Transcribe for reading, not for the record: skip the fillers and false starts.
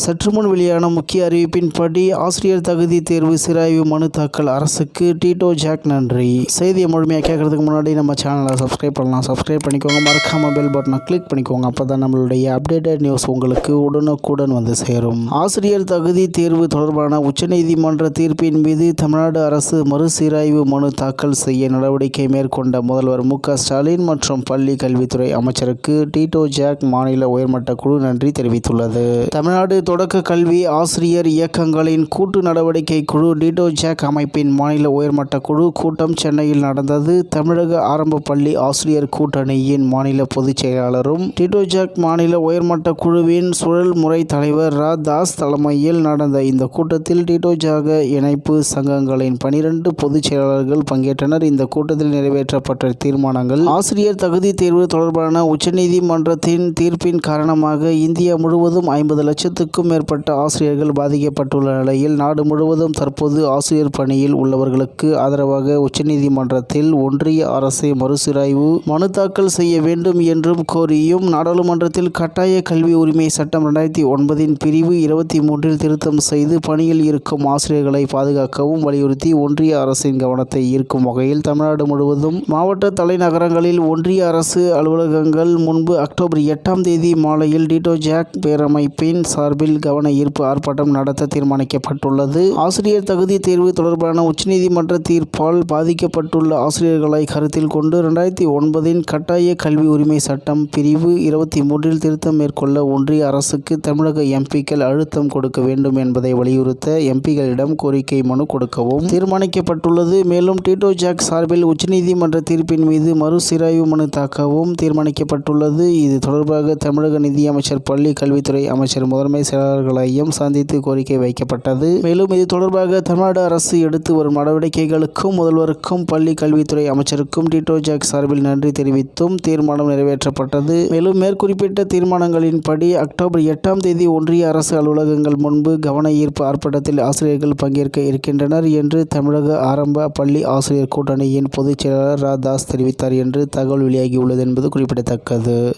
சற்று முன் வெளியான முக்கிய அறிவிப்பின்படி ஆசிரியர் தகுதி தேர்வு சீராய்வு மனு தாக்கல் அரசுக்கு டிட்டோ ஜாக் நன்றி. செய்தியை முழுமையாக கேட்கறதுக்கு முன்னாடி நம்ம சேனலை சப்ஸ்கிரைப் பண்ணலாம். சப்ஸ்கிரைப் பண்ணிக்கோங்க. மறக்காம பெல் பட்டனை கிளிக் பண்ணிக்கோங்க. அப்பதான் நம்மளுடைய அப்டேட்டட் நியூஸ் உங்களுக்கு உடனுக்குடன் வந்து சேரும். ஆசிரியர் தகுதி தேர்வு தொடர்பான உச்சநீதிமன்ற தீர்ப்பின் மீது தமிழ்நாடு அரசு மறுசீராய்வு மனு தாக்கல் செய்ய நடவடிக்கை மேற்கொண்ட முதல்வர் மு.க.ஸ்டாலின் மற்றும் பள்ளி கல்வித்துறை அமைச்சருக்கு டிட்டோ ஜாக் மாநில உயர்மட்ட குழு நன்றி தெரிவித்துள்ளது. தமிழ்நாடு தொடக்க கல்வி ஆசிரியர் இயக்கங்களின் கூட்டு நடவடிக்கை குழு டிட்டோ ஜாக் அமைப்பின் மாநில உயர்மட்ட குழு கூட்டம் சென்னையில் நடந்தது. தமிழக ஆரம்ப பள்ளி ஆசிரியர் கூட்டணியின் மாநில பொதுச் செயலாளரும் டிட்டோ ஜாக் மாநில உயர்மட்ட குழுவின் சுழல் முறை தலைவர் ரா. தாஸ் தலைமையில் நடந்த இந்த கூட்டத்தில் டிட்டோ ஜாக் இணைப்பு சங்கங்களின் 12 பொதுச் செயலாளர்கள் பங்கேற்றனர். இந்த கூட்டத்தில் நிறைவேற்றப்பட்ட தீர்மானங்கள்: ஆசிரியர் தகுதி தேர்வு தொடர்பான உச்சநீதிமன்றத்தின் தீர்ப்பின் காரணமாக இந்தியா முழுவதும் 50 லட்சத்துக்கும் மேற்பட்ட ஆசிரியர்கள் பாதிக்கப்பட்டுள்ள நிலையில் நாடு முழுவதும் தற்போது ஆசிரியர் பணியில் உள்ளவர்களுக்கு ஆதரவாக உச்சநீதிமன்றத்தில் ஒன்றிய அரசை மறுசீராய்வு மனு தாக்கல் செய்ய வேண்டும் என்றும் கோரியும் நாடாளுமன்றத்தில் கட்டாய கல்வி உரிமை சட்டம் 2009 பிரிவு 23 திருத்தம் செய்து பணியில் இருக்கும் ஆசிரியர்களை பாதுகாக்கவும் வலியுறுத்தி ஒன்றிய அரசின் கவனத்தை ஈர்க்கும் வகையில் தமிழ்நாடு முழுவதும் மாவட்ட தலைநகரங்களில் ஒன்றிய அரசு அலுவலகங்கள் முன்பு அக்டோபர் 8ஆம் தேதி மாலையில் டிட்டோ ஜாக் பேரமைப்பின் சார்பில் கவன ஈர்ப்பு ஆர்ப்பாட்டம் நடத்த தீர்மானிக்கப்பட்டுள்ளது. ஆசிரியர் தகுதி தேர்வு தொடர்பான உச்சநீதிமன்ற தீர்ப்பால் பாதிக்கப்பட்டுள்ள ஆசிரியர்களை கருத்தில் கொண்டு 2009 கட்டாய கல்வி உரிமை சட்டம் பிரிவு 23 திருத்தம் மேற்கொள்ள ஒன்றிய அரசுக்கு தமிழக எம்பிக்கள் அழுத்தம் கொடுக்க வேண்டும் என்பதை வலியுறுத்த எம்பிக்களிடம் கோரிக்கை மனு கொடுக்கவும் தீர்மானிக்கப்பட்டுள்ளது. மேலும் டிட்டோ ஜாக் சார்பில் உச்சநீதிமன்ற தீர்ப்பின் மீது மறுசீராய்வு மனு தாக்கவும் தீர்மானிக்கப்பட்டுள்ளது. இது தொடர்பாக தமிழக நிதியமைச்சர், பள்ளி கல்வித்துறை அமைச்சர், முதன்மை செயலாளர்களையும் சந்தித்து கோரிக்கை வைக்கப்பட்டது. மேலும் இது தொடர்பாக தமிழ்நாடு அரசு எடுத்து வரும் நடவடிக்கைகளுக்கும் முதல்வருக்கும் பள்ளி கல்வித்துறை அமைச்சருக்கும் டிட்டோ ஜாக் சார்பில் நன்றி தெரிவித்தும் தீர்மானம் நிறைவேற்றப்பட்டது. மேலும் மேற்குறிப்பிட்ட தீர்மானங்களின்படி அக்டோபர் 8ஆம் தேதி ஒன்றிய அரசு அலுவலகங்கள் முன்பு கவன ஈர்ப்பு ஆர்ப்பாட்டத்தில் ஆசிரியர்கள் பங்கேற்க இருக்கின்றனர் என்று தமிழக ஆரம்ப பள்ளி ஆசிரியர் கூட்டணியின் பொதுச் செயலாளர் ரா. தாஸ் தெரிவித்தார் என்று தகவல் வெளியாகியுள்ளது என்பது குறிப்பிடத்தக்கது.